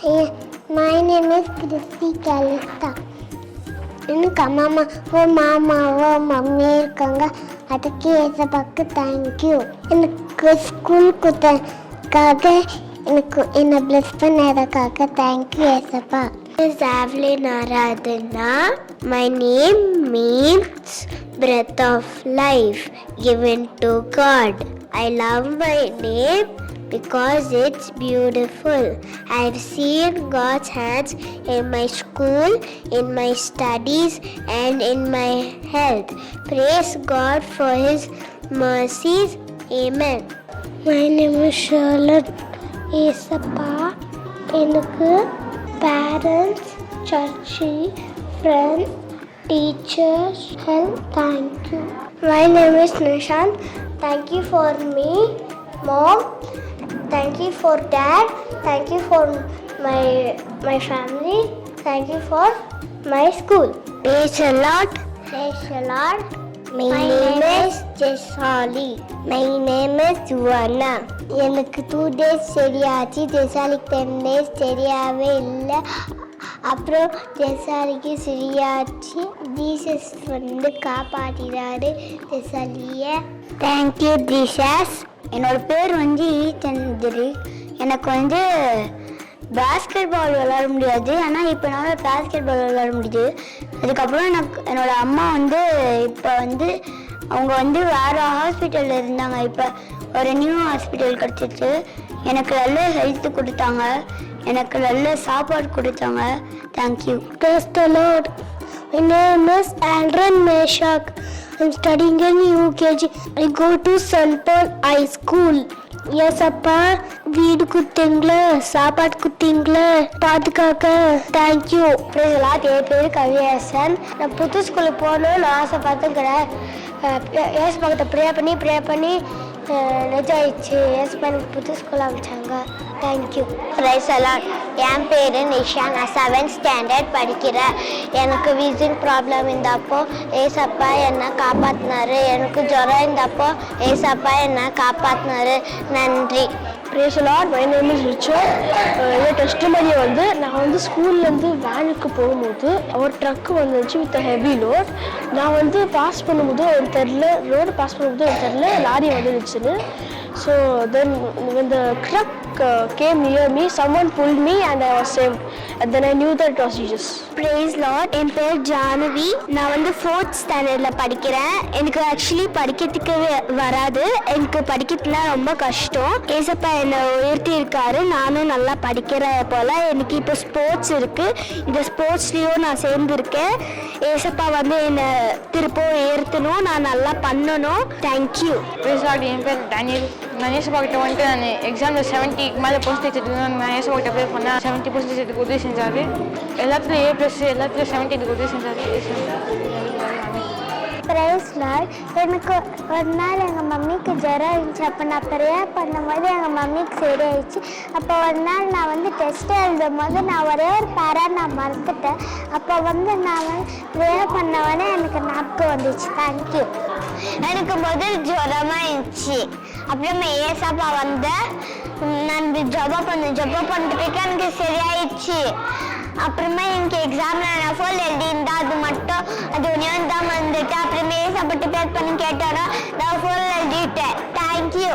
My name is Christy Kalista. எனக்கு மாமாவோ mummy இருக்காங்க. அதுக்கு ஏசப்பாக்கு தேங்க்யூ. எனக்கு ஸ்கூல் கொடுத்ததுக்காக எனக்கு என்னை பிளஸ் பண்ணதுக்காக தேங்க்யூ ஏசப்பா. Zavlin Aradhana. My name means breath of life given to God. I love my name because it's beautiful. I've seen God's hands in my school, in my studies, and in my health. Praise God for His mercies. Amen. My name is Charlotte. ஏசப்பா எனக்கு parents, church, friends, teachers, and thank you. My name is Nishant. Thank you for me, Mom. Thank you for Dad. Thank you for my family. Thank you for my school. Praise the Lord. Praise the Lord. My name is Jesali. My name is Juana. எனக்கு 2 days சரியாச்சு. ஜெசாலிக்கு 10 days சரியாகவே இல்லை. அப்புறம் ஜெசாலிக்கு சரியாச்சு. Jesus வந்து காப்பாற்றினாரு ஜெசாலியை. Thank you Jesus. என்னோட பேர் வந்து ஈச்சந்திரி. எனக்கு வந்து பேஸ்கெட் பால் விளாட முடியாது, ஆனால் இப்போ என்னால் பேஸ்கெட் பால் விளாட முடியுது. அதுக்கப்புறம் என்னோட அம்மா வந்து இப்போ வந்து அவங்க வந்து வேறு ஹாஸ்பிட்டலில் இருந்தாங்க. இப்போ ஒரு நியூ ஹாஸ்பிட்டல் கிடச்சிச்சு. எனக்கு நல்ல ஹெல்த்து கொடுத்தாங்க, எனக்கு நல்ல சாப்பாடு கொடுத்தாங்க. Thank you. Praise the Lord. My name is Andren Meshak. I'm studying in UKG. I go to St. Paul High School. Yes அப்பா, வீடு கொடுத்தீங்களா, சாப்பாடு கொடுத்தீங்களா, பாதுகாக்க தேங்க்யூ. என் பேர் கவியரசன். நான் புது ஸ்கூலுக்கு போகணும்னு ஆசைப்பட்டுக்கிறேன். ஏசு பக்கத்தை ப்ரே பண்ணி நிஜாயிடுச்சு. ஏசு எனக்கு புது ஸ்கூல் அமைச்சாங்க. தேங்க்யூ. பிரைஸ் எல்லாம். என் பேர் நிஷா. நான் 7th standard படிக்கிறேன். எனக்கு விசிங் ப்ராப்ளம் இருந்தப்போ ஏசப்பா என்னை காப்பாற்றினாரு. எனக்கு ஜுரம் இருந்தப்போ ஏசப்பா என்னை காப்பாற்றினாரு. நன்றி. Praise the Lord. My name is Richard. N testimony வந்து நான் வந்து ஸ்கூல்லேருந்து வேனுக்கு போகும்போது ஒரு ட்ரக்கு வந்துச்சு வித் ஹெவி லோட். நான் வந்து பாஸ் பண்ணும்போது எனக்கு தெரில, ரோடு பாஸ் பண்ணும்போது எனக்கு தெரில lorry வந்துடுச்சுன்னு. So then when the truck came near me, someone pulled me and I was saved. And then I knew that it was Jesus. Praise Lord. என் பேர் ஜானவி. நான் வந்து 4th standardல படிக்கிறேன். எனக்கு ஆக்சுவலி படிக்கிறதுக்கு வராது. எனக்கு படிக்கிறதுனா ரொம்ப கஷ்டம். ஏசப்பா என்னை உயர்த்தி இருக்காரு. நானும் நல்லா படிக்கிறேன் போல். எனக்கு இப்போ ஸ்போர்ட்ஸ் இருக்குது. இந்த ஸ்போர்ட்ஸ்லேயும் நான் சேர்ந்துருக்கேன். ஏசப்பா வந்து என்னை திருப்பவும் உயர்த்தணும், நான் நல்லா பண்ணணும். தேங்க்யூ. Praise Lord. என் பேர் டேனியல். நான் ஏசப்பா கிட்ட வந்துட்டு நான் எக்ஸாமில் 70க்கு மேலே பர்சன்டேஜ் எடுத்துக்கணும். நான் ஏசப்பா கிட்ட ப்ரே பண்ணேன். 70% எடுத்துக்கு உதவி செஞ்சார். எல்லாத்துலேயும் A+, எல்லாத்துலேயும் 70 எடுத்துக்கு உதவி செஞ்சார். Praise Lord. எனக்கு ஒரு நாள் எங்கள் மம்மிக்கு ஜுரம் இருந்துச்சு. அப்போ நான் ப்ரேயர் பண்ணும்போது எங்கள் மம்மிக்கு சரியாயிடுச்சு. அப்போ ஒரு நாள் நான் வந்து டெஸ்ட் எழுதும் போது நான் ஒரே ஒரு நான் மறந்துட்டேன். அப்போ வந்து நான் வந்து ப்ரேயர் பண்ணவொடனே எனக்கு ஞாபகம் வந்துச்சு. தேங்க்யூ. எனக்கு முதல் ஜுரமாக இருந்துச்சு. அப்புறமா ஏசப்பா வந்து நான் ஜபம் பண்ணிட்டு எனக்கு சரியாயிடுச்சு. அப்புறமா எனக்கு எக்ஸாமில் நான் ஃபுல் எழுதியிருந்தா அது ஒன்றே தான் வந்துட்டு. அப்புறமே ஏசப்பட்டு ப்ரே பண்ணி கேட்டோன்னா நான் ஃபுல் எழுதிட்டேன். தேங்க்யூ.